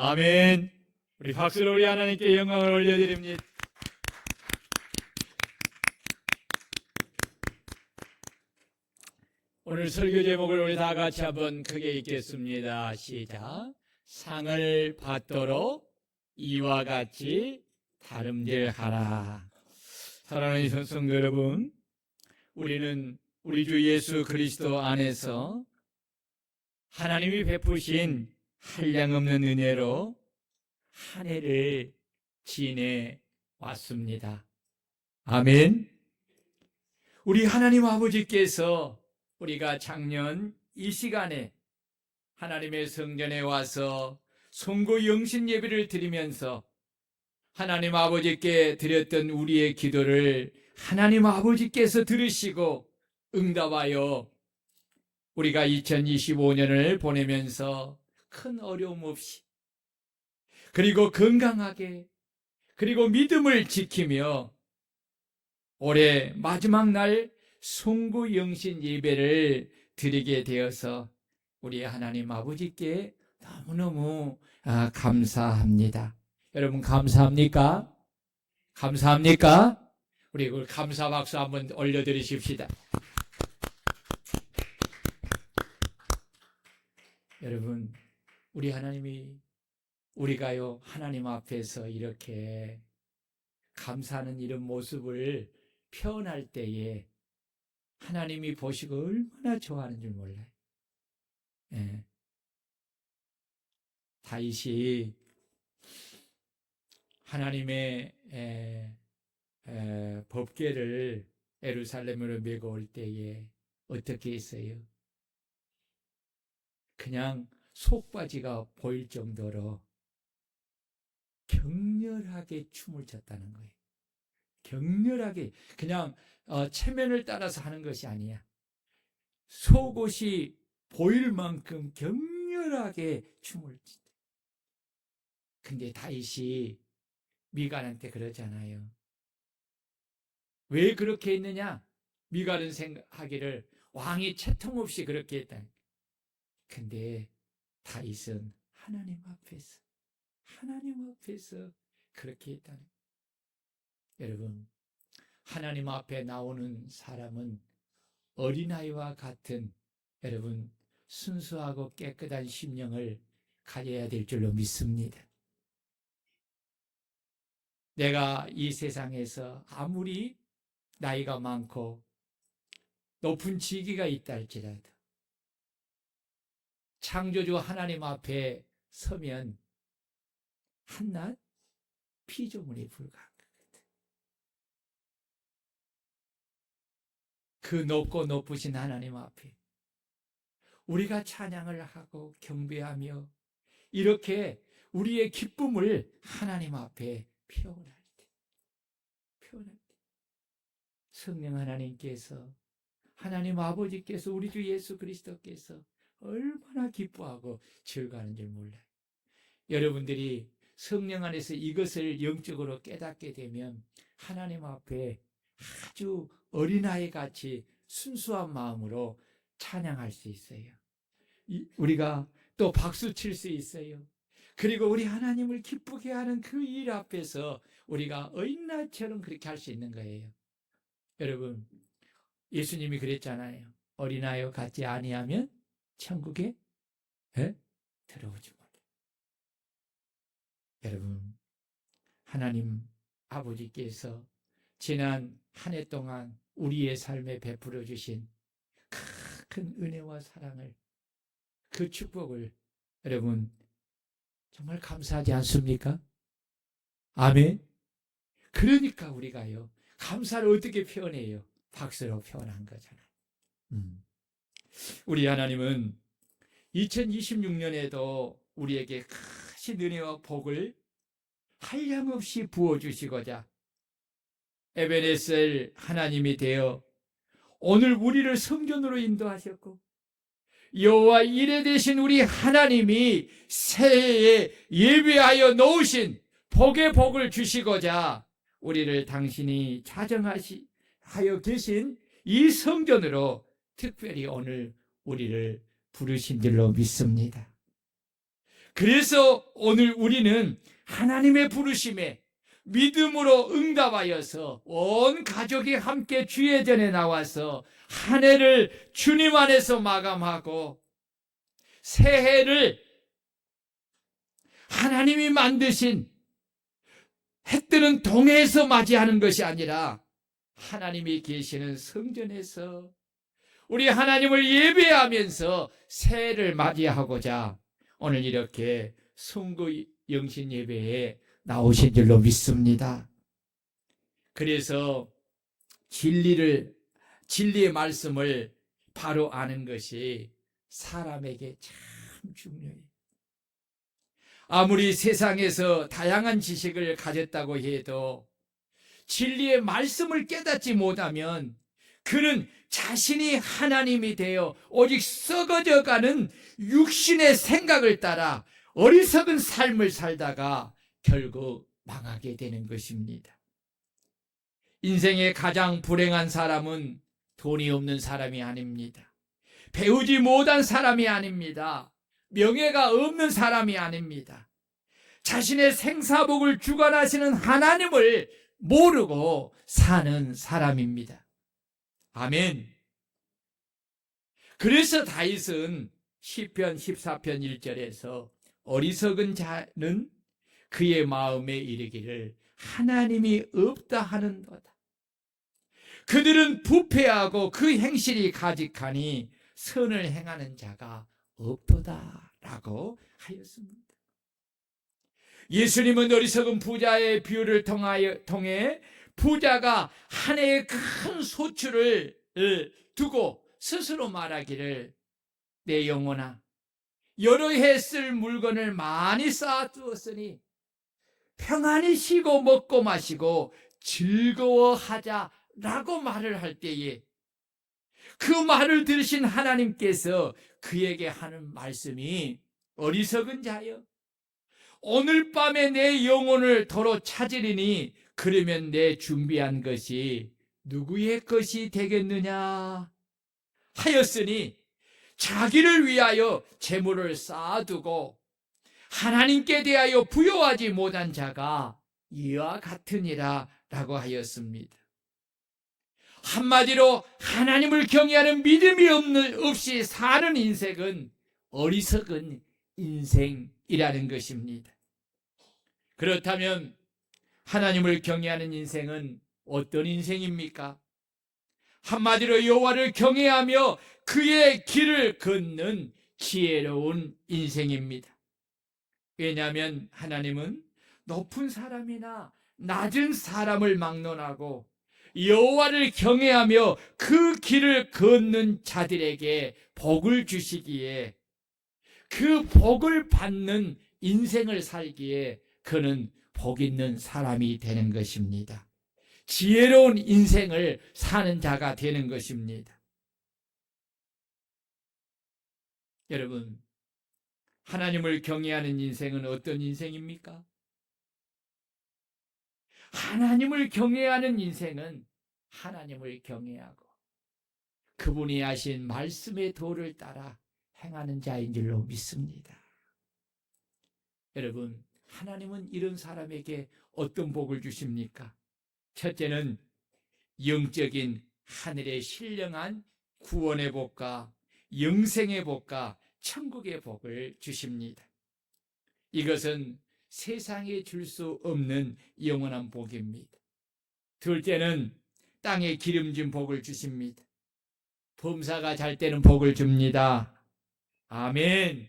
아멘. 우리 박수로 우리 하나님께 영광을 올려드립니다. 오늘 설교 제목을 우리 다 같이 한번 크게 읽겠습니다. 시작. 상을 받도록 이와 같이 다름질하라. 사랑하는 성도 여러분, 우리는 우리 주 예수 그리스도 안에서 하나님이 베푸신 한량없는 은혜로 한 해를 지내왔습니다. 아멘. 우리 하나님 아버지께서 우리가 작년 이 시간에 하나님의 성전에 와서 송구 영신 예배를 드리면서 하나님 아버지께 드렸던 우리의 기도를 하나님 아버지께서 들으시고 응답하여 우리가 2025년을 보내면서 큰 어려움 없이 그리고 건강하게 그리고 믿음을 지키며 올해 마지막 날 송구 영신 예배를 드리게 되어서 우리 하나님 아버지께 너무너무 감사합니다. 여러분 감사합니까? 감사합니까? 우리 그 감사 박수 한번 올려드리십시다. 여러분, 우리 하나님이 우리가요 하나님 앞에서 이렇게 감사하는 이런 모습을 표현할 때에 하나님이 보시고 얼마나 좋아하는 줄 몰라요. 예. 다윗이 하나님의 법궤를 예루살렘으로 메고 올 때에 어떻게 했어요? 그냥 속바지가 보일 정도로 격렬하게 춤을 췄다는 거예요. 격렬하게 그냥 체면을 따라서 하는 것이 아니야. 속옷이 보일 만큼 격렬하게 춤을 췄다. 근데 다윗이 미갈한테 그러잖아요. 왜 그렇게 했느냐? 미갈은 생각하기를 왕이 채통 없이 그렇게 했다. 근데 다윗은 하나님 앞에서 그렇게 했다는 거예요. 여러분, 하나님 앞에 나오는 사람은 어린아이와 같은 여러분 순수하고 깨끗한 심령을 가져야 될 줄로 믿습니다. 내가 이 세상에서 아무리 나이가 많고 높은 직위가 있다 할지라도 창조주 하나님 앞에 서면 한낱 피조물에 불과한 것 같아요. 그 높고 높으신 하나님 앞에 우리가 찬양을 하고 경배하며 이렇게 우리의 기쁨을 하나님 앞에 표현할 때 성령 하나님께서 하나님 아버지께서 우리 주 예수 그리스도께서 얼마나 기뻐하고 즐거워하는 줄 몰라요. 여러분들이 성령 안에서 이것을 영적으로 깨닫게 되면 하나님 앞에 아주 어린아이 같이 순수한 마음으로 찬양할 수 있어요. 우리가 또 박수 칠 수 있어요. 그리고 우리 하나님을 기쁘게 하는 그 일 앞에서 우리가 어린아이처럼 그렇게 할 수 있는 거예요. 여러분, 예수님이 그랬잖아요. 어린아이와 같지 아니하면 천국에 들어오지 못해. 여러분, 하나님 아버지께서 지난 한 해 동안 우리의 삶에 베풀어 주신 큰 은혜와 사랑을, 그 축복을 여러분 정말 감사하지 않습니까? 아멘. 그러니까 우리가요 감사를 어떻게 표현해요? 박수로 표현한 거잖아요. 우리 하나님은 2026년에도 우리에게 크신 은혜와 복을 한량없이 부어주시고자 에베네셀 하나님이 되어 오늘 우리를 성전으로 인도하셨고 여호와 이레 되신 우리 하나님이 새해에 예비하여 놓으신 복의 복을 주시고자 우리를 당신이 자정하여 계신 이 성전으로 특별히 오늘 우리를 부르신 줄로 믿습니다. 그래서 오늘 우리는 하나님의 부르심에 믿음으로 응답하여서 온 가족이 함께 주의 전에 나와서 한 해를 주님 안에서 마감하고 새해를 하나님이 만드신 해 뜨는 동해에서 맞이하는 것이 아니라 하나님이 계시는 성전에서 우리 하나님을 예배하면서 새해를 맞이하고자 오늘 이렇게 성구 영신 예배에 나오신 줄로 믿습니다. 그래서 진리의 말씀을 바로 아는 것이 사람에게 참 중요해요. 아무리 세상에서 다양한 지식을 가졌다고 해도 진리의 말씀을 깨닫지 못하면 그는 자신이 하나님이 되어 오직 썩어져가는 육신의 생각을 따라 어리석은 삶을 살다가 결국 망하게 되는 것입니다. 인생의 가장 불행한 사람은 돈이 없는 사람이 아닙니다. 배우지 못한 사람이 아닙니다. 명예가 없는 사람이 아닙니다. 자신의 생사복을 주관하시는 하나님을 모르고 사는 사람입니다. 아멘. 그래서 다윗은 시편 14편 1절에서 어리석은 자는 그의 마음에 이르기를 하나님이 없다 하는도다. 그들은 부패하고 그 행실이 가직하니 선을 행하는 자가 없도다 라고 하였습니다. 예수님은 어리석은 부자의 비유를 통해 부자가 한 해의 큰 소출을 두고 스스로 말하기를 내 영혼아 여러 해 쓸 물건을 많이 쌓아두었으니 평안히 쉬고 먹고 마시고 즐거워하자라고 말을 할 때에 그 말을 들으신 하나님께서 그에게 하는 말씀이 어리석은 자여 오늘 밤에 내 영혼을 도로 찾으리니 그러면 내 준비한 것이 누구의 것이 되겠느냐 하였으니 자기를 위하여 재물을 쌓아두고 하나님께 대하여 부여하지 못한 자가 이와 같으니라 라고 하였습니다. 한마디로 하나님을 경외하는 믿음이 없이 사는 인생은 어리석은 인생이라는 것입니다. 그렇다면 하나님을 경외하는 인생은 어떤 인생입니까? 한마디로 여호와를 경외하며 그의 길을 걷는 지혜로운 인생입니다. 왜냐하면 하나님은 높은 사람이나 낮은 사람을 막론하고 여호와를 경외하며 그 길을 걷는 자들에게 복을 주시기에 그 복을 받는 인생을 살기에 그는 복 있는 사람이 되는 것입니다. 지혜로운 인생을 사는 자가 되는 것입니다. 여러분, 하나님을 경외하는 인생은 어떤 인생입니까? 하나님을 경외하는 인생은 하나님을 경외하고 그분이 하신 말씀의 도를 따라 행하는 자인 줄로 믿습니다. 여러분, 하나님은 이런 사람에게 어떤 복을 주십니까? 첫째는 영적인 하늘의 신령한 구원의 복과 영생의 복과 천국의 복을 주십니다. 이것은 세상에 줄 수 없는 영원한 복입니다. 둘째는 땅에 기름진 복을 주십니다. 범사가 잘 되는 복을 줍니다. 아멘.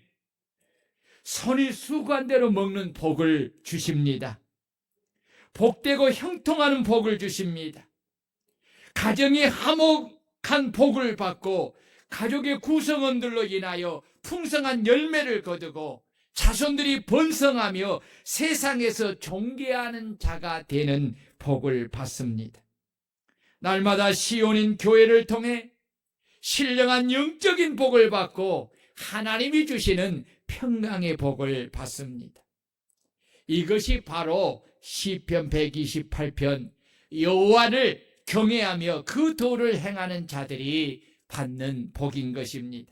손이 수관대로 먹는 복을 주십니다. 복되고 형통하는 복을 주십니다. 가정이 화목한 복을 받고 가족의 구성원들로 인하여 풍성한 열매를 거두고 자손들이 번성하며 세상에서 존귀하는 자가 되는 복을 받습니다. 날마다 시온인 교회를 통해 신령한 영적인 복을 받고 하나님이 주시는 평강의 복을 받습니다. 이것이 바로 시편 128편 여호와를 경외하며 그 도를 행하는 자들이 받는 복인 것입니다.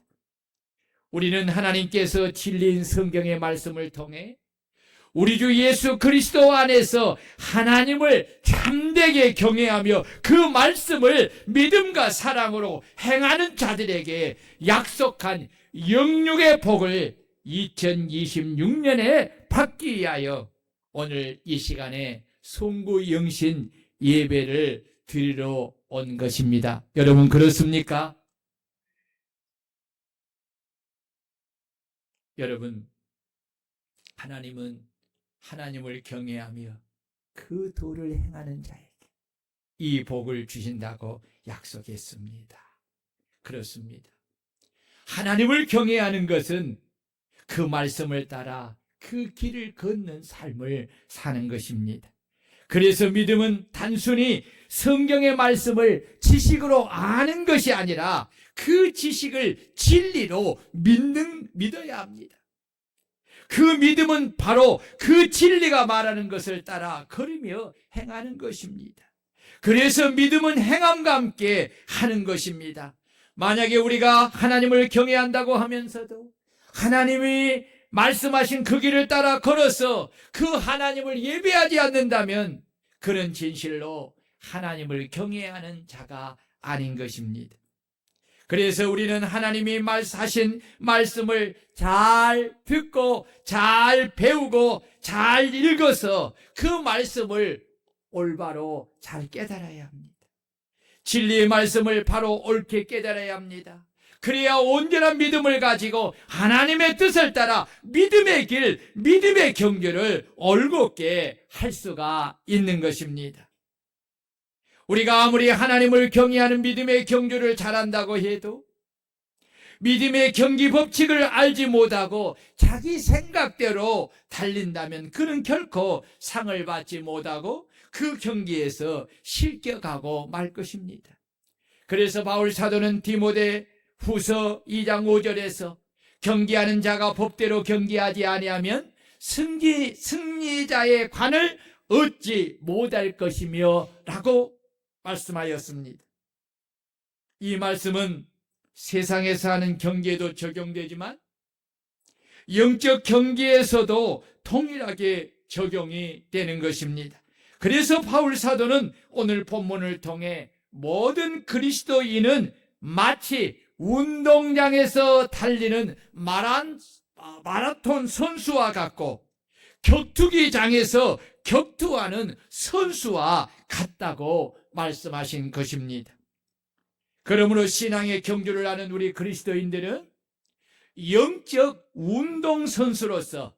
우리는 하나님께서 진리인 성경의 말씀을 통해 우리 주 예수 그리스도 안에서 하나님을 참되게 경외하며 그 말씀을 믿음과 사랑으로 행하는 자들에게 약속한 영육의 복을 2026년에 받기 위하여 오늘 이 시간에 송구 영신 예배를 드리러 온 것입니다. 여러분 그렇습니까? 여러분, 하나님은 하나님을 경외하며 그 도를 행하는 자에게 이 복을 주신다고 약속했습니다. 그렇습니다. 하나님을 경외하는 것은 그 말씀을 따라 그 길을 걷는 삶을 사는 것입니다. 그래서 믿음은 단순히 성경의 말씀을 지식으로 아는 것이 아니라 그 지식을 진리로 믿어야 합니다. 그 믿음은 바로 그 진리가 말하는 것을 따라 걸으며 행하는 것입니다. 그래서 믿음은 행함과 함께 하는 것입니다. 만약에 우리가 하나님을 경외한다고 하면서도 하나님이 말씀하신 그 길을 따라 걸어서 그 하나님을 예배하지 않는다면 그는 진실로 하나님을 경외하는 자가 아닌 것입니다. 그래서 우리는 하나님이 하신 말씀을 잘 듣고 잘 배우고 잘 읽어서 그 말씀을 올바로 잘 깨달아야 합니다. 진리의 말씀을 바로 옳게 깨달아야 합니다. 그래야 온전한 믿음을 가지고 하나님의 뜻을 따라 믿음의 길, 믿음의 경주를 올곧게 할 수가 있는 것입니다. 우리가 아무리 하나님을 경외하는 믿음의 경주를 잘한다고 해도 믿음의 경기 법칙을 알지 못하고 자기 생각대로 달린다면 그는 결코 상을 받지 못하고 그 경기에서 실격하고 말 것입니다. 그래서 바울 사도는 디모데 후서 2장 5절에서 경기하는 자가 법대로 경기하지 아니하면 승리자의 관을 얻지 못할 것이며 라고 말씀하였습니다. 이 말씀은 세상에서 하는 경기에도 적용되지만 영적 경기에서도 동일하게 적용이 되는 것입니다. 그래서 바울 사도는 오늘 본문을 통해 모든 그리스도인은 마치 운동장에서 달리는 마라톤 선수와 같고 격투기장에서 격투하는 선수와 같다고 말씀하신 것입니다. 그러므로 신앙의 경주를 하는 우리 그리스도인들은 영적 운동선수로서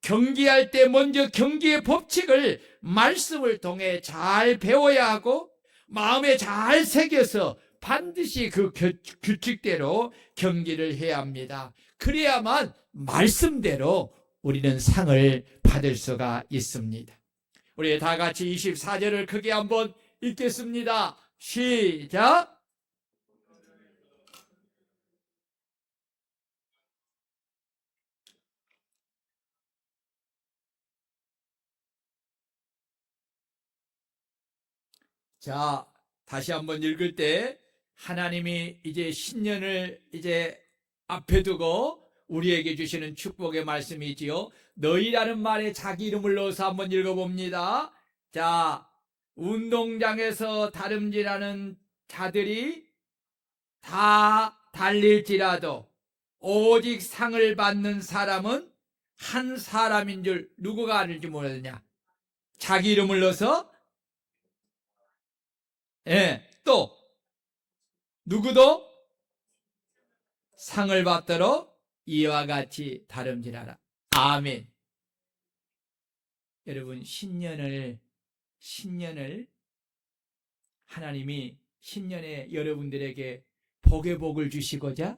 경기할 때 먼저 경기의 법칙을 말씀을 통해 잘 배워야 하고 마음에 잘 새겨서 반드시 그 규칙대로 경기를 해야 합니다. 그래야만 말씀대로 우리는 상을 받을 수가 있습니다. 우리 다 같이 24절을 크게 한번 읽겠습니다. 시작! 자, 다시 한번 읽을 때 하나님이 이제 신년을 이제 앞에 두고 우리에게 주시는 축복의 말씀이지요. 너희라는 말에 자기 이름을 넣어서 한번 읽어봅니다. 자, 운동장에서 다름질하는 자들이 다 달릴지라도 오직 상을 받는 사람은 한 사람인 줄 누구가 알지 모르느냐. 자기 이름을 넣어서 또 누구도 상을 받도록 이와 같이 다름질하라. 아멘. 여러분 신년을 하나님이 신년에 여러분들에게 복의 복을 주시고자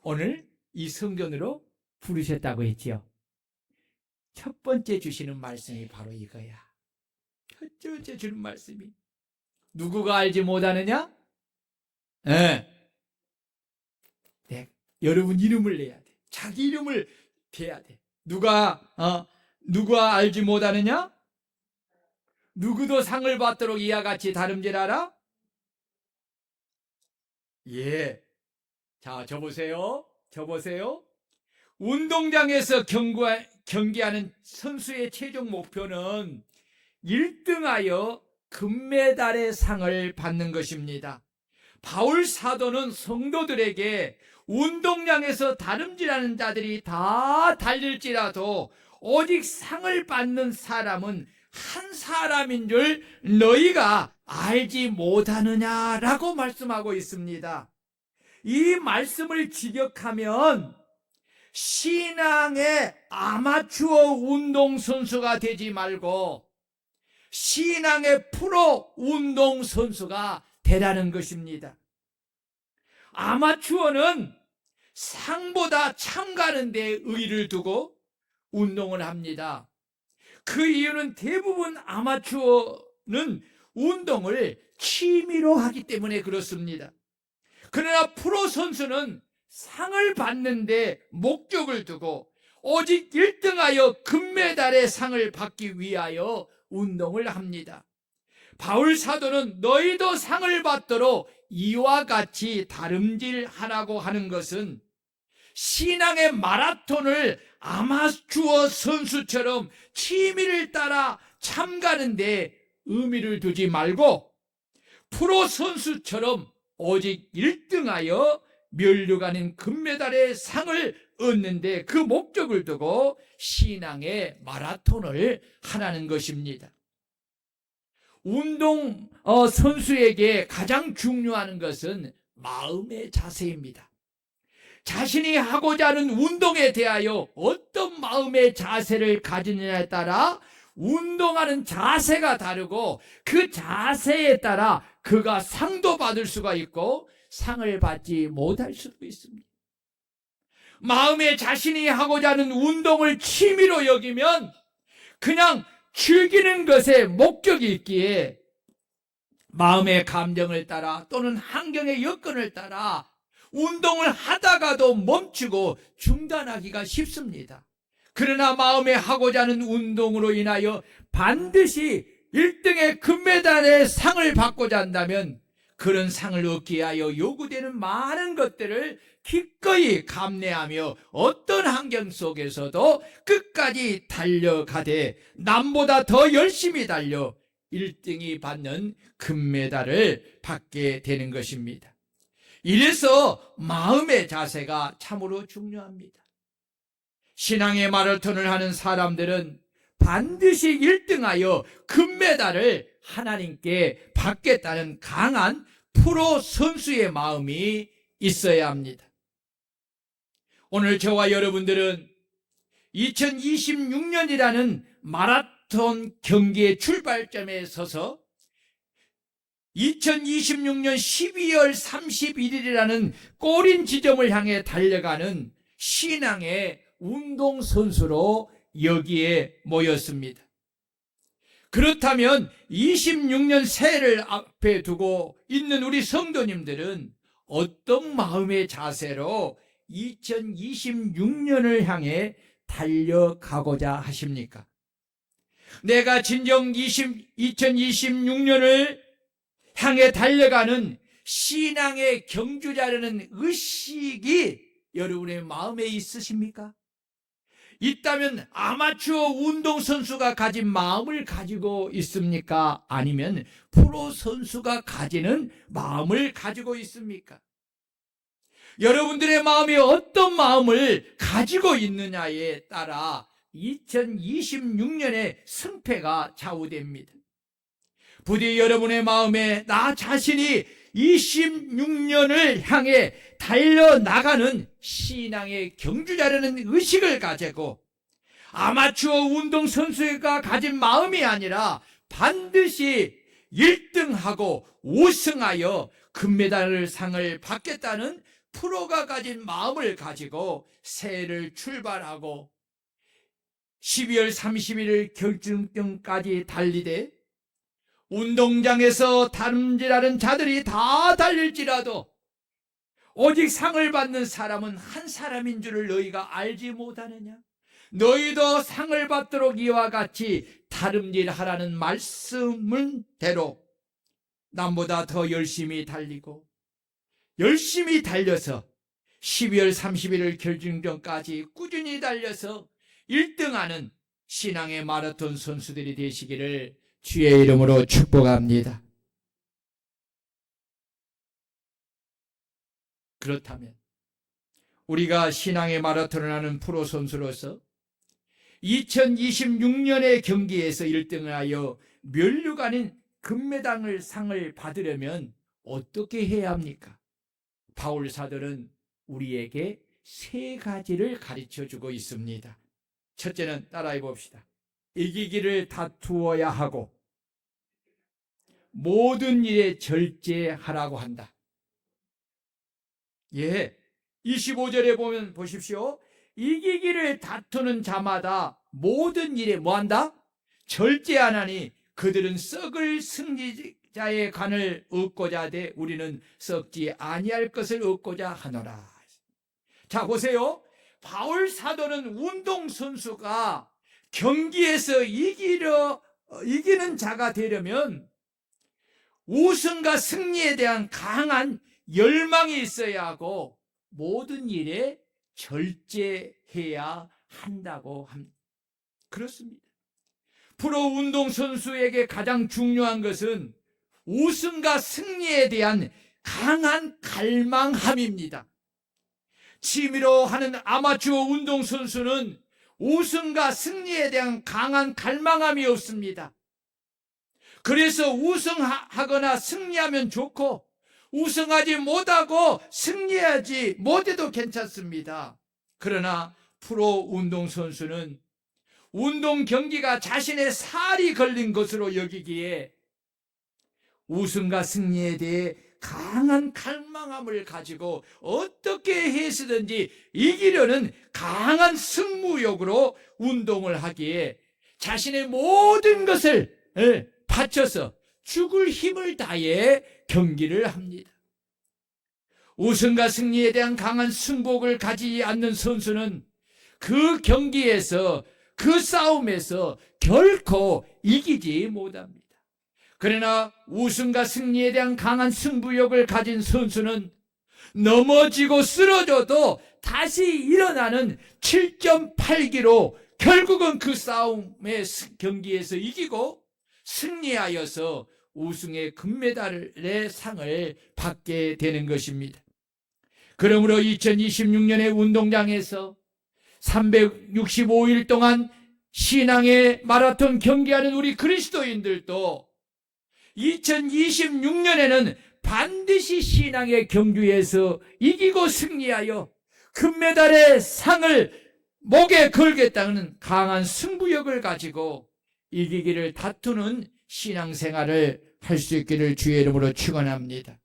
오늘 이 성전으로 부르셨다고 했지요. 첫 번째 주시는 말씀이 바로 이거야. 첫 번째 주는 말씀이 누구가 알지 못하느냐? 네, 여러분 이름을 내야 돼. 자기 이름을 대야 돼. 누가 알지 못하느냐? 누구도 상을 받도록 이와 같이 다름질하라? 예. 자, 저 보세요. 저 보세요. 운동장에서 경기하는 선수의 최종 목표는 1등하여 금메달의 상을 받는 것입니다. 바울 사도는 성도들에게 운동장에서 다름질하는 자들이 다 달릴지라도 오직 상을 받는 사람은 한 사람인 줄 너희가 알지 못하느냐라고 말씀하고 있습니다. 이 말씀을 직역하면 신앙의 아마추어 운동선수가 되지 말고 신앙의 프로 운동선수가 되라는 것입니다. 아마추어는 상보다 참가하는 데 의의를 두고 운동을 합니다. 그 이유는 대부분 아마추어는 운동을 취미로 하기 때문에 그렇습니다. 그러나 프로 선수는 상을 받는데 목적을 두고 오직 1등하여 금메달의 상을 받기 위하여 운동을 합니다. 바울 사도는 너희도 상을 받도록 이와 같이 다름질하라고 하는 것은 신앙의 마라톤을 아마추어 선수처럼 취미를 따라 참가하는데 의미를 두지 말고 프로 선수처럼 오직 1등하여 면류관인 금메달의 상을 얻는데 그 목적을 두고 신앙의 마라톤을 하라는 것입니다. 운동 선수에게 가장 중요한 것은 마음의 자세입니다. 자신이 하고자 하는 운동에 대하여 어떤 마음의 자세를 가지느냐에 따라 운동하는 자세가 다르고 그 자세에 따라 그가 상도 받을 수가 있고 상을 받지 못할 수도 있습니다. 마음에 자신이 하고자 하는 운동을 취미로 여기면 그냥 즐기는 것에 목적이 있기에 마음의 감정을 따라 또는 환경의 여건을 따라 운동을 하다가도 멈추고 중단하기가 쉽습니다. 그러나 마음에 하고자 하는 운동으로 인하여 반드시 1등의 금메달의 상을 받고자 한다면 그런 상을 얻기 위하여 요구되는 많은 것들을 기꺼이 감내하며 어떤 환경 속에서도 끝까지 달려가되 남보다 더 열심히 달려 1등이 받는 금메달을 받게 되는 것입니다. 이래서 마음의 자세가 참으로 중요합니다. 신앙의 마라톤을 하는 사람들은 반드시 1등하여 금메달을 하나님께 받겠다는 강한 프로 선수의 마음이 있어야 합니다. 오늘 저와 여러분들은 2026년이라는 마라톤 경기의 출발점에 서서 2026년 12월 31일이라는 꼬린 지점을 향해 달려가는 신앙의 운동선수로 여기에 모였습니다. 그렇다면 26년 새해를 앞에 두고 있는 우리 성도님들은 어떤 마음의 자세로 2026년을 향해 달려가고자 하십니까? 내가 진정 2026년을 향해 달려가는 신앙의 경주자라는 의식이 여러분의 마음에 있으십니까? 있다면 아마추어 운동선수가 가진 마음을 가지고 있습니까? 아니면 프로 선수가 가지는 마음을 가지고 있습니까? 여러분들의 마음이 어떤 마음을 가지고 있느냐에 따라 2026년의 승패가 좌우됩니다. 부디 여러분의 마음에 나 자신이 26년을 향해 달려나가는 신앙의 경주자라는 의식을 가지고 아마추어 운동선수가 가진 마음이 아니라 반드시 1등하고 우승하여 금메달 상을 받겠다는 프로가 가진 마음을 가지고 새해를 출발하고 12월 31일 결승점까지 달리되 운동장에서 다름질하는 자들이 다 달릴지라도 오직 상을 받는 사람은 한 사람인 줄을 너희가 알지 못하느냐? 너희도 상을 받도록 이와 같이 다름질하라는 말씀은 대로 남보다 더 열심히 달리고 열심히 달려서 12월 31일 결승전까지 꾸준히 달려서 1등하는 신앙의 마라톤 선수들이 되시기를 주의 이름으로 축복합니다. 그렇다면 우리가 신앙의 마라톤을 하는 프로 선수로서 2026년의 경기에서 1등을 하여 면류가 아닌 금메달 상을 받으려면 어떻게 해야 합니까? 바울 사도는 우리에게 세 가지를 가르쳐주고 있습니다. 첫째는 따라해 봅시다. 이기기를 다투어야 하고 모든 일에 절제하라고 한다. 예, 25절에 보면 보십시오. 이기기를 다투는 자마다 모든 일에 뭐한다? 절제하나니 그들은 썩을 승리자의 간을 얻고자 하되 우리는 썩지 아니할 것을 얻고자 하노라. 자, 보세요. 바울 사도는 운동선수가 경기에서 이기는 자가 되려면 우승과 승리에 대한 강한 열망이 있어야 하고 모든 일에 절제해야 한다고 합니다. 그렇습니다. 프로 운동선수에게 가장 중요한 것은 우승과 승리에 대한 강한 갈망함입니다. 취미로 하는 아마추어 운동선수는 우승과 승리에 대한 강한 갈망함이 없습니다. 그래서 우승하거나 승리하면 좋고 우승하지 못하고 승리하지 못해도 괜찮습니다. 그러나 프로 운동선수는 운동 경기가 자신의 살이 걸린 것으로 여기기에 우승과 승리에 대해 강한 갈망함을 가지고 어떻게 해서든지 이기려는 강한 승무욕으로 운동을 하기에 자신의 모든 것을 바쳐서 죽을 힘을 다해 경기를 합니다. 우승과 승리에 대한 강한 승복을 가지지 않는 선수는 그 경기에서 그 싸움에서 결코 이기지 못합니다. 그러나 우승과 승리에 대한 강한 승부욕을 가진 선수는 넘어지고 쓰러져도 다시 일어나는 7.8기로 결국은 그 싸움의 경기에서 이기고 승리하여서 우승의 금메달의 상을 받게 되는 것입니다. 그러므로 2026년의 운동장에서 365일 동안 신앙의 마라톤 경기하는 우리 그리스도인들도 2026년에는 반드시 신앙의 경주에서 이기고 승리하여 금메달의 상을 목에 걸겠다는 강한 승부욕을 가지고 이기기를 다투는 신앙생활을 할 수 있기를 주의 이름으로 축원합니다.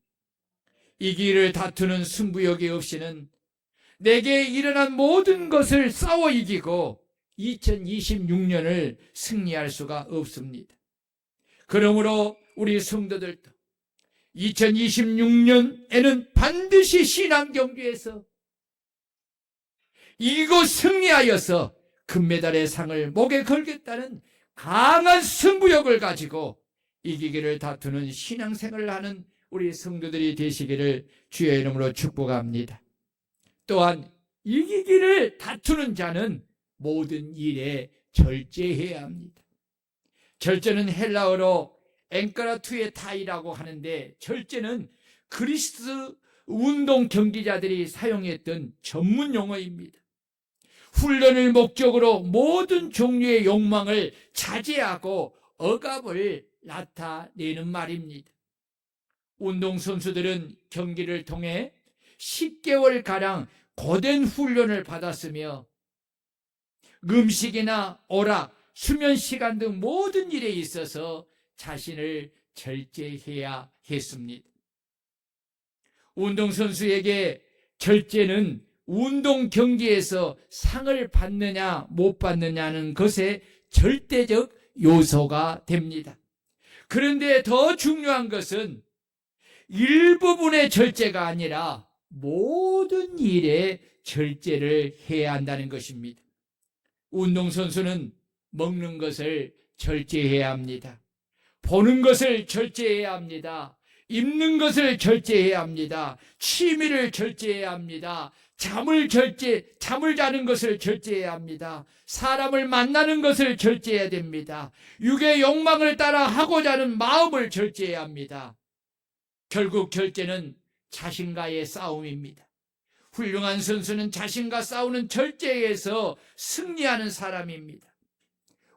이기기를 다투는 승부욕이 없이는 내게 일어난 모든 것을 싸워 이기고 2026년을 승리할 수가 없습니다. 그러므로 우리 성도들도 2026년에는 반드시 신앙 경주에서 이기고 승리하여서 금메달의 상을 목에 걸겠다는 강한 승부욕을 가지고 이기기를 다투는 신앙생활을 하는 우리 성도들이 되시기를 주의 이름으로 축복합니다. 또한 이기기를 다투는 자는 모든 일에 절제해야 합니다. 절제는 헬라어로 앵카라투의 타이라고 하는데 절제는 그리스 운동 경기자들이 사용했던 전문 용어입니다. 훈련을 목적으로 모든 종류의 욕망을 자제하고 억압을 나타내는 말입니다. 운동선수들은 경기를 통해 10개월가량 고된 훈련을 받았으며 음식이나 오락, 수면 시간 등 모든 일에 있어서 자신을 절제해야 했습니다. 운동선수에게 절제는 운동 경기에서 상을 받느냐 못 받느냐는 것에 절대적 요소가 됩니다. 그런데 더 중요한 것은 일부분의 절제가 아니라 모든 일에 절제를 해야 한다는 것입니다. 운동선수는 먹는 것을 절제해야 합니다. 보는 것을 절제해야 합니다. 입는 것을 절제해야 합니다. 취미를 절제해야 합니다. 잠을 자는 것을 절제해야 합니다. 사람을 만나는 것을 절제해야 됩니다. 육의 욕망을 따라 하고자 하는 마음을 절제해야 합니다. 결국 절제는 자신과의 싸움입니다. 훌륭한 선수는 자신과 싸우는 절제에서 승리하는 사람입니다.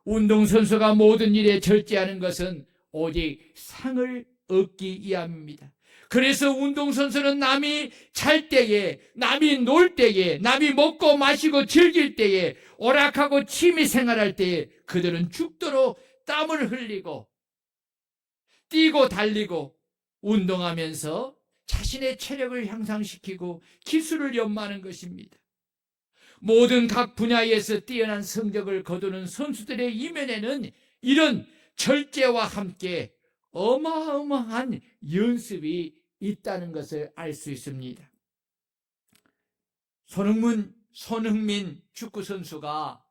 운동선수가 모든 일에 절제하는 것은 오직 상을 얻기 위함입니다. 그래서 운동선수는 남이 잘 때에, 남이 놀 때에, 남이 먹고 마시고 즐길 때에, 오락하고 취미생활할 때에 그들은 죽도록 땀을 흘리고 뛰고 달리고 운동하면서 자신의 체력을 향상시키고 기술을 연마하는 것입니다. 모든 각 분야에서 뛰어난 성적을 거두는 선수들의 이면에는 이런 절제와 함께 어마어마한 연습이 있다는 것을 알 수 있습니다. 손흥민 축구 선수가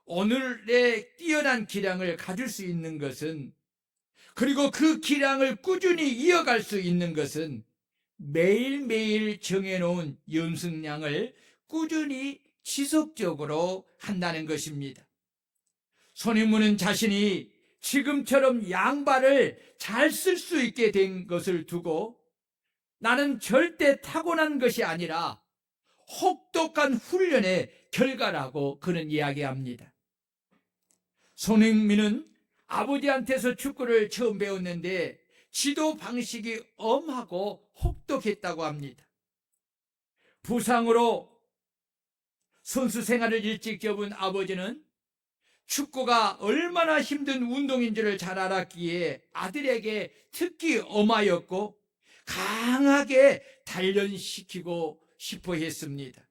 오늘의 뛰어난 기량을 가질 수 있는 것은, 그리고 그 기량을 꾸준히 이어갈 수 있는 것은 매일매일 정해놓은 연습량을 꾸준히 지속적으로 한다는 것입니다. 손흥민은 자신이 지금처럼 양발을 잘 쓸 수 있게 된 것을 두고 나는 절대 타고난 것이 아니라 혹독한 훈련의 결과라고 그는 이야기합니다. 손흥민은 아버지한테서 축구를 처음 배웠는데 지도 방식이 엄하고 혹독했다고 합니다. 부상으로 선수 생활을 일찍 접은 아버지는 축구가 얼마나 힘든 운동인 줄을 잘 알았기에 아들에게 특히 엄하였고 강하게 단련시키고 싶어 했습니다.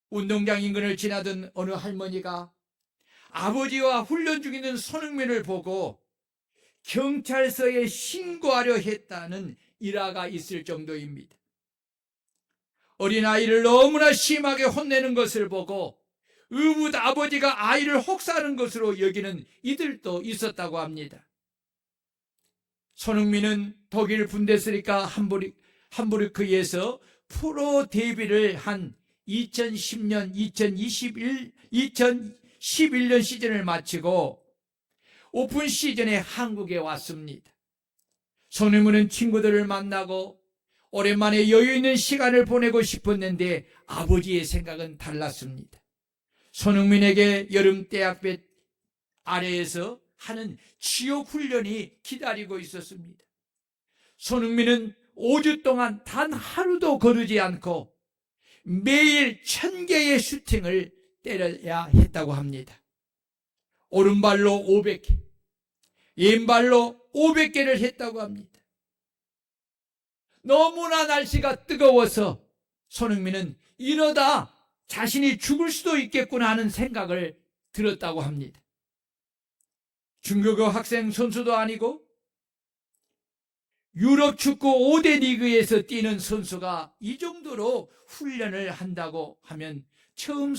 운동장 인근을 지나던 어느 할머니가 아버지와 훈련 중인 손흥민을 보고 경찰서에 신고하려 했다는 일화가 있을 정도입니다. 어린아이를 너무나 심하게 혼내는 것을 보고 의붓 아버지가 아이를 혹사하는 것으로 여기는 이들도 있었다고 합니다. 손흥민은 독일 분데스리가 함부르크에서 프로 데뷔를 한 2010년, 2011년 시즌을 마치고 오픈 시즌에 한국에 왔습니다. 손흥민은 친구들을 만나고 오랜만에 여유 있는 시간을 보내고 싶었는데 아버지의 생각은 달랐습니다. 손흥민에게 여름 대학볕 아래에서 하는 지옥 훈련이 기다리고 있었습니다. 손흥민은 5주 동안 단 하루도 거르지 않고 매일 1000개의 슈팅을 때려야 했다고 합니다. 오른발로 500개, 왼발로 500개를 했다고 합니다. 너무나 날씨가 뜨거워서 손흥민은 이러다 자신이 죽을 수도 있겠구나 하는 생각을 들었다고 합니다. 중고교 학생 선수도 아니고 유럽 축구 5대 리그에서 뛰는 선수가 이 정도로 훈련을 한다고 하면 처음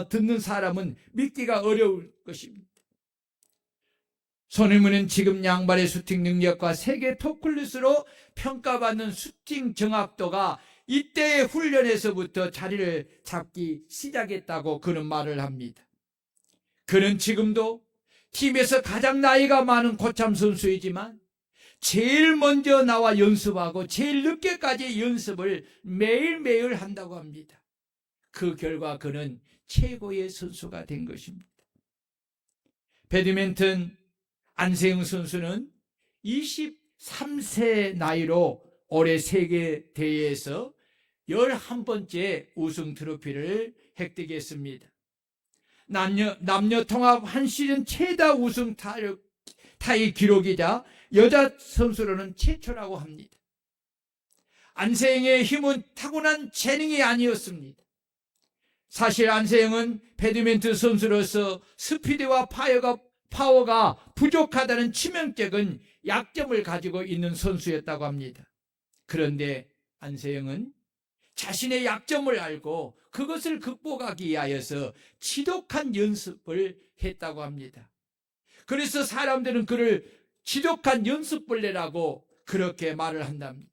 듣는 사람은 믿기가 어려울 것입니다. 손흥민은 지금 양발의 슈팅 능력과 세계 톱클래스로 평가받는 슈팅 정확도가 이때의 훈련에서부터 자리를 잡기 시작했다고 그는 말을 합니다. 그는 지금도 팀에서 가장 나이가 많은 고참 선수이지만 제일 먼저 나와 연습하고 제일 늦게까지 연습을 매일매일 한다고 합니다. 그 결과 그는 최고의 선수가 된 것입니다. 배드민턴 안세영 선수는 23세 나이로 올해 세계대회에서 11번째 우승 트로피를 획득했습니다. 남녀 통합 한 시즌 최다 우승 타의 기록이자 여자 선수로는 최초라고 합니다. 안세영의 힘은 타고난 재능이 아니었습니다. 사실 안세영은 배드민턴 선수로서 스피드와 파워가 부족하다는 치명적인 약점을 가지고 있는 선수였다고 합니다. 그런데 안세영은 자신의 약점을 알고 그것을 극복하기 위하여서 지독한 연습을 했다고 합니다. 그래서 사람들은 그를 지독한 연습벌레라고 그렇게 말을 한답니다.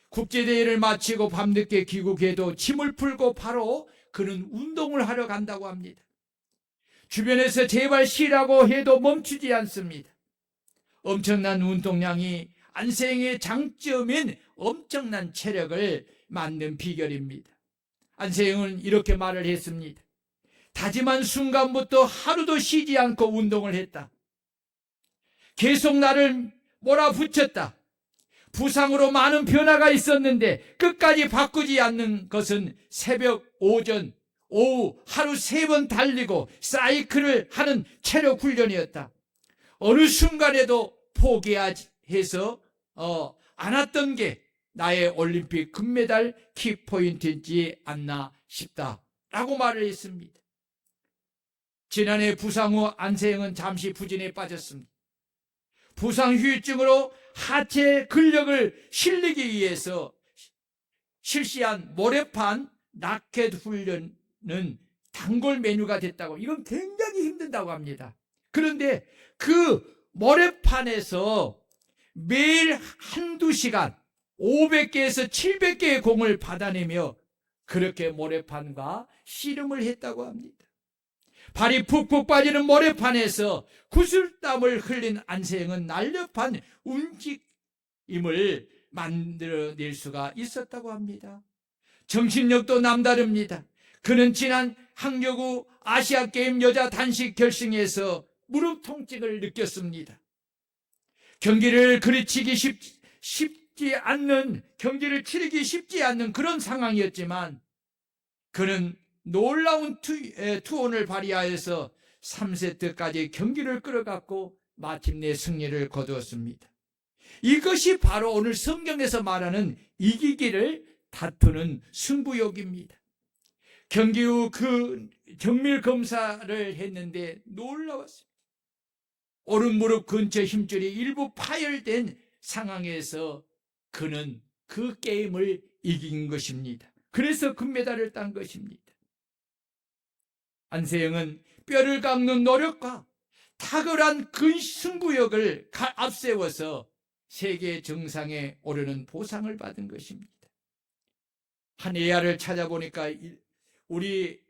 국제대회를 마치고 밤늦게 귀국해도 짐을 풀고 바로 그는 운동을 하러 간다고 합니다. 주변에서 제발 쉬라고 해도 멈추지 않습니다. 엄청난 운동량이 안세행의 장점인 엄청난 체력을 만든 비결입니다. 안세행은 이렇게 말을 했습니다. 다짐한 순간부터 하루도 쉬지 않고 운동을 했다. 계속 나를 몰아붙였다. 부상으로 많은 변화가 있었는데 끝까지 바꾸지 않는 것은 새벽, 오전, 오후 하루 3번 달리고 사이클을 하는 체력 훈련이었다. 어느 순간에도 포기해서 않았던 게 나의 올림픽 금메달 키포인트이지 않나 싶다 라고 말을 했습니다. 지난해 부상 후 안세행은 잠시 부진에 빠졌습니다. 부상 후유증으로 하체 근력을 실리기 위해서 실시한 모래판 라켓 훈련은 단골 메뉴가 됐다고, 이건 굉장히 힘든다고 합니다. 그런데 그 모래판에서 매일 한두 시간 500개에서 700개의 공을 받아내며 그렇게 모래판과 씨름을 했다고 합니다. 발이 푹푹 빠지는 모래판에서 구슬땀을 흘린 안세행은 날렵한 움직임을 만들어낼 수가 있었다고 합니다. 정신력도 남다릅니다. 그는 지난 항저우 아시아게임 여자 단식 결승에서 무릎 통증을 느꼈습니다. 경기를 치르기 쉽지 않는 그런 상황이었지만 그는 놀라운 투혼을 발휘하여서 3세트까지 경기를 끌어갔고 마침내 승리를 거두었습니다. 이것이 바로 오늘 성경에서 말하는 이기기를 다투는 승부욕입니다. 경기 후 그 정밀 검사를 했는데 놀라웠습니다. 오른 무릎 근처 힘줄이 일부 파열된 상황에서 그는 그 게임을 이긴 것입니다. 그래서 금메달을 딴 것입니다. 안세영은 뼈를 깎는 노력과 탁월한 승부욕을 앞세워서 세계 정상에 오르는 보상을 받은 것입니다. 한 예화를 찾아보니까 우리의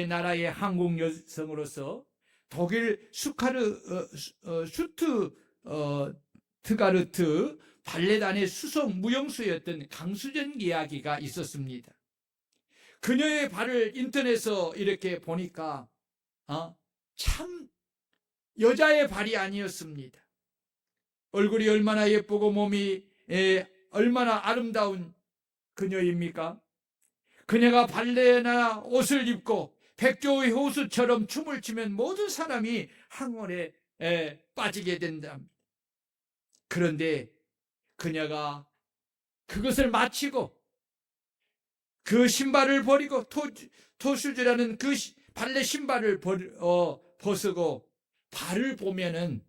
나라의 한국 여성으로서 독일 슈투트가르트 발레단의 수석 무용수였던 강수전 이야기가 있었습니다. 그녀의 발을 인터넷에서 이렇게 보니까 참 여자의 발이 아니었습니다. 얼굴이 얼마나 예쁘고 몸이 얼마나 아름다운 그녀입니까? 그녀가 발레나 옷을 입고 백조의 호수처럼 춤을 추면 모든 사람이 항원에 빠지게 된답니다. 그런데 그녀가 그것을 마치고 그 신발을 버리고 토슈즈라는 그 발레 신발을 벗고 발을 보면은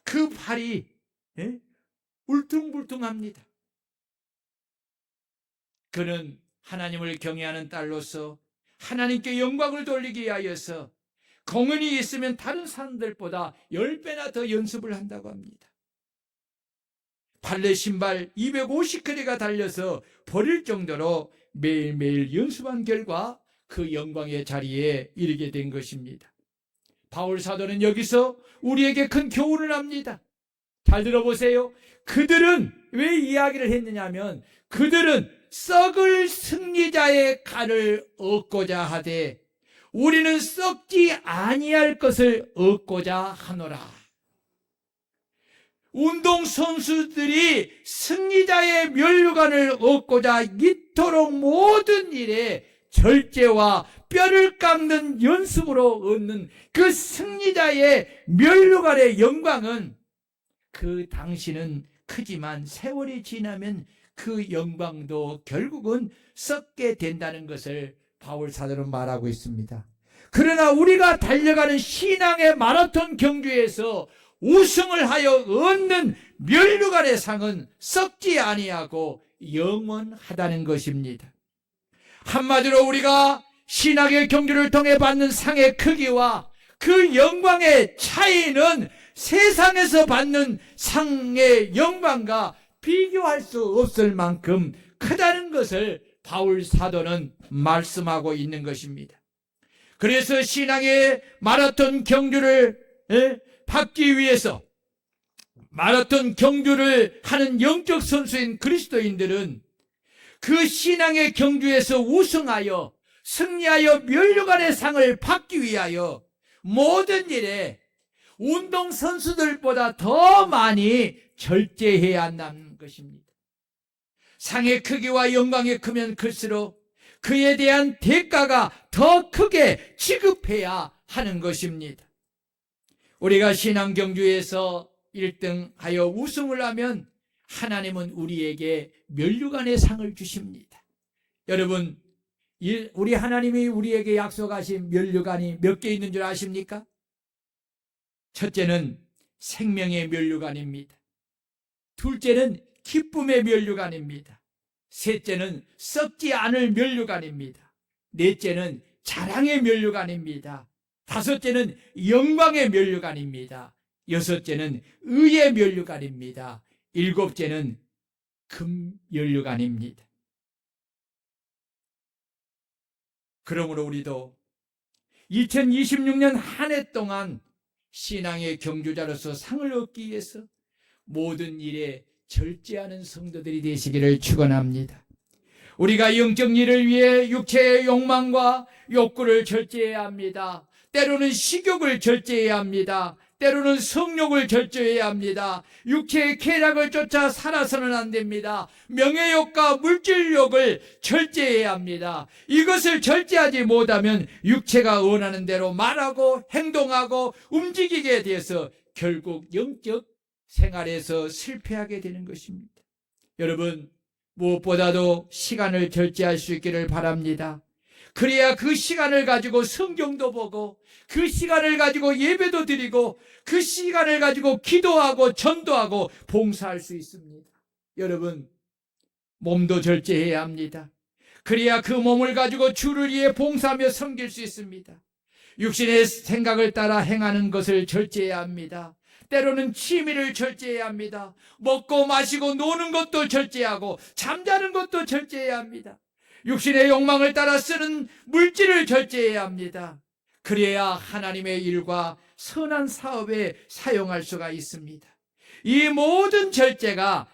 그 발이 울퉁불퉁합니다. 그는 하나님을 경외하는 딸로서 하나님께 영광을 돌리기 위하여서 공연이 있으면 다른 사람들보다 10배나 더 연습을 한다고 합니다. 발레 신발 250개가 달려서 버릴 정도로 매일매일 연습한 결과 그 영광의 자리에 이르게 된 것입니다. 바울 사도는 여기서 우리에게 큰 교훈을 합니다. 잘 들어보세요. 그들은 왜 이야기를 했느냐면 그들은 썩을 승리자의 칼을 얻고자 하되 우리는 썩지 아니할 것을 얻고자 하노라. 운동선수들이 승리자의 면류관을 얻고자 이토록 모든 일에 절제와 뼈를 깎는 연습으로 얻는 그 승리자의 면류관의 영광은 그 당시는 크지만 세월이 지나면 그 영광도 결국은 썩게 된다는 것을 바울 사도는 말하고 있습니다. 그러나 우리가 달려가는 신앙의 마라톤 경주에서 우승을 하여 얻는 면류관의 상은 썩지 아니하고 영원하다는 것입니다. 한마디로 우리가 신학의 경주를 통해 받는 상의 크기와 그 영광의 차이는 세상에서 받는 상의 영광과 비교할 수 없을 만큼 크다는 것을 바울 사도는 말씀하고 있는 것입니다. 그래서 신앙의 마라톤 경주를 받기 위해서 마라톤 경주를 하는 영적 선수인 그리스도인들은 그 신앙의 경주에서 우승하여 승리하여 면류관의 상을 받기 위하여 모든 일에 운동선수들보다 더 많이 절제해야 한다는 것입니다. 상의 크기와 영광이 크면 클수록 그에 대한 대가가 더 크게 지급해야 하는 것입니다. 우리가 신앙 경주에서 1등하여 우승을 하면 하나님은 우리에게 면류관의 상을 주십니다. 여러분, 우리 하나님이 우리에게 약속하신 면류관이 몇 개 있는 줄 아십니까? 첫째는 생명의 면류관입니다. 둘째는 기쁨의 면류관입니다. 셋째는 썩지 않을 면류관입니다. 넷째는 자랑의 면류관입니다. 다섯째는 영광의 면류관입니다. 여섯째는 의의 면류관입니다. 일곱째는 금 면류관입니다. 그러므로 우리도 2026년 한 해 동안 신앙의 경주자로서 상을 얻기 위해서 모든 일에 절제하는 성도들이 되시기를 축원합니다. 우리가 영적 일을 위해 육체의 욕망과 욕구를 절제해야 합니다. 때로는 식욕을 절제해야 합니다. 때로는 성욕을 절제해야 합니다. 육체의 쾌락을 쫓아 살아서는 안 됩니다. 명예욕과 물질욕을 절제해야 합니다. 이것을 절제하지 못하면 육체가 원하는 대로 말하고 행동하고 움직이게 돼서 결국 영적 생활에서 실패하게 되는 것입니다. 여러분, 무엇보다도 시간을 절제할 수 있기를 바랍니다. 그래야 그 시간을 가지고 성경도 보고 그 시간을 가지고 예배도 드리고 그 시간을 가지고 기도하고 전도하고 봉사할 수 있습니다. 여러분, 몸도 절제해야 합니다. 그래야 그 몸을 가지고 주를 위해 봉사하며 섬길 수 있습니다. 육신의 생각을 따라 행하는 것을 절제해야 합니다. 때로는 취미를 절제해야 합니다. 먹고 마시고 노는 것도 절제하고 잠자는 것도 절제해야 합니다. 육신의 욕망을 따라 쓰는 물질을 절제해야 합니다. 그래야 하나님의 일과 선한 사업에 사용할 수가 있습니다. 이 모든 절제가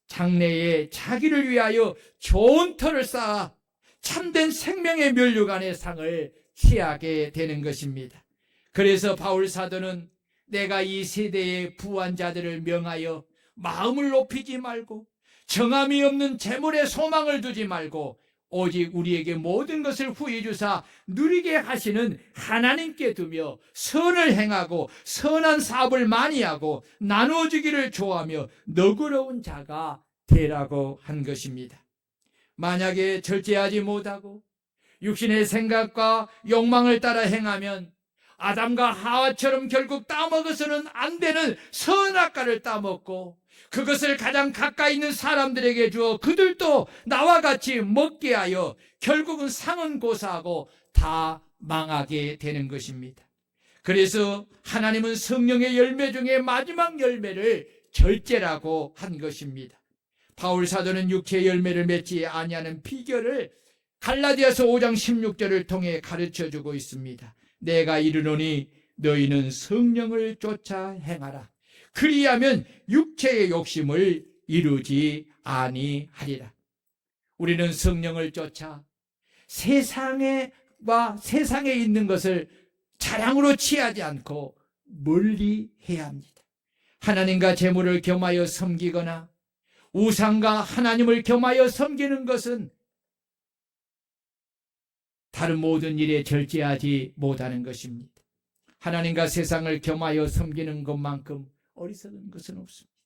장래에 자기를 위하여 좋은 터를 쌓아 참된 생명의 면류관의 상을 취하게 되는 것입니다. 그래서 바울 사도는 내가 이 세대의 부한 자들을 명하여 마음을 높이지 말고 정함이 없는 재물에 소망을 두지 말고 오직 우리에게 모든 것을 후히 주사 누리게 하시는 하나님께 두며 선을 행하고 선한 사업을 많이 하고 나누어주기를 좋아하며 너그러운 자가 되라고 한 것입니다. 만약에 절제하지 못하고 육신의 생각과 욕망을 따라 행하면 아담과 하와처럼 결국 따먹어서는 안 되는 선악과를 따먹고 그것을 가장 가까이 있는 사람들에게 주어 그들도 나와 같이 먹게 하여 결국은 상은 고사하고 다 망하게 되는 것입니다. 그래서 하나님은 성령의 열매 중에 마지막 열매를 절제라고 한 것입니다. 바울 사도는 육체의 열매를 맺지 아니하는 비결을 갈라디아서 5장 16절을 통해 가르쳐주고 있습니다. 내가 이르노니 너희는 성령을 쫓아 행하라. 그리하면 육체의 욕심을 이루지 아니하리라. 우리는 성령을 쫓아 세상에 있는 것을 자랑으로 취하지 않고 멀리 해야 합니다. 하나님과 재물을 겸하여 섬기거나 우상과 하나님을 겸하여 섬기는 것은 다른 모든 일에 절제하지 못하는 것입니다. 하나님과 세상을 겸하여 섬기는 것만큼 어리석은 것은 없습니다.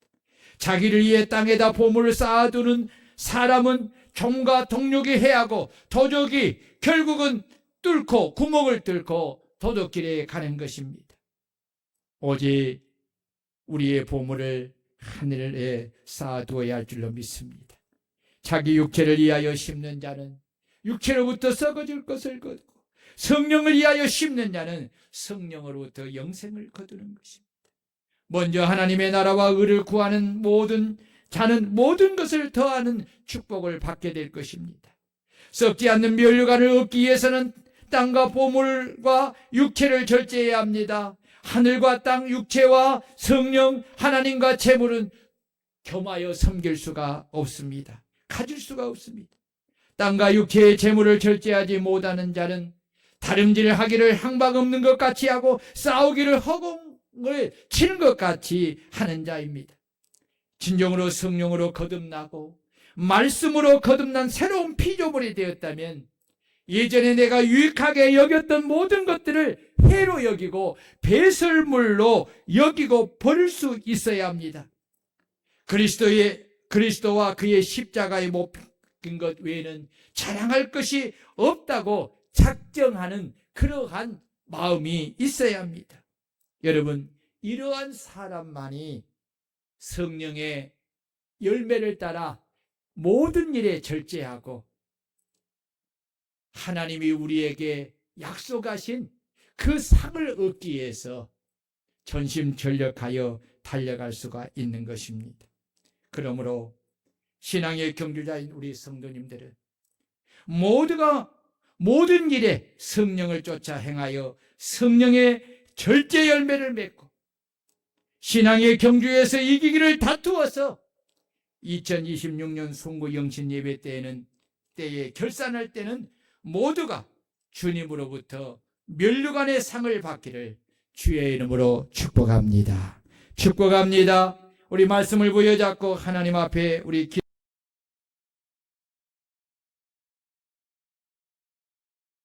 자기를 위해 땅에다 보물을 쌓아두는 사람은 종과 동력이 해하고 도적이 결국은 구멍을 뚫고 도둑길에 가는 것입니다. 오직 우리의 보물을 하늘에 쌓아두어야 할 줄로 믿습니다. 자기 육체를 위하여 심는 자는 육체로부터 썩어질 것을 거두고 성령을 위하여 심는 자는 성령으로부터 영생을 거두는 것입니다. 먼저 하나님의 나라와 의를 구하는 모든 자는 모든 것을 더하는 축복을 받게 될 것입니다. 썩지 않는 면류관을 얻기 위해서는 땅과 보물과 육체를 절제해야 합니다. 하늘과 땅, 육체와 성령, 하나님과 재물은 겸하여 섬길 수가 없습니다. 가질 수가 없습니다. 땅과 육체의 재물을 절제하지 못하는 자는 다름질하기를 향방 없는 것 같이 하고 싸우기를 허공을 치는 것 같이 하는 자입니다. 진정으로 성령으로 거듭나고 말씀으로 거듭난 새로운 피조물이 되었다면 예전에 내가 유익하게 여겼던 모든 것들을 해로 여기고 배설물로 여기고 버릴 수 있어야 합니다. 그리스도와 그의 십자가에 못 박힌 것 외에는 자랑할 것이 없다고 작정하는 그러한 마음이 있어야 합니다. 여러분, 이러한 사람만이 성령의 열매를 따라 모든 일에 절제하고 하나님이 우리에게 약속하신 그 상을 얻기 위해서 전심전력하여 달려갈 수가 있는 것입니다. 그러므로 신앙의 경주자인 우리 성도님들은 모두가 모든 일에 성령을 쫓아 행하여 성령의 절제 열매를 맺고 신앙의 경주에서 이기기를 다투어서 2026년 송구 영신 예배 때에 결산할 때는 모두가 주님으로부터 면류관의 상을 받기를 주의 이름으로 축복합니다. 축복합니다. 우리 말씀을 부여잡고 하나님 앞에 우리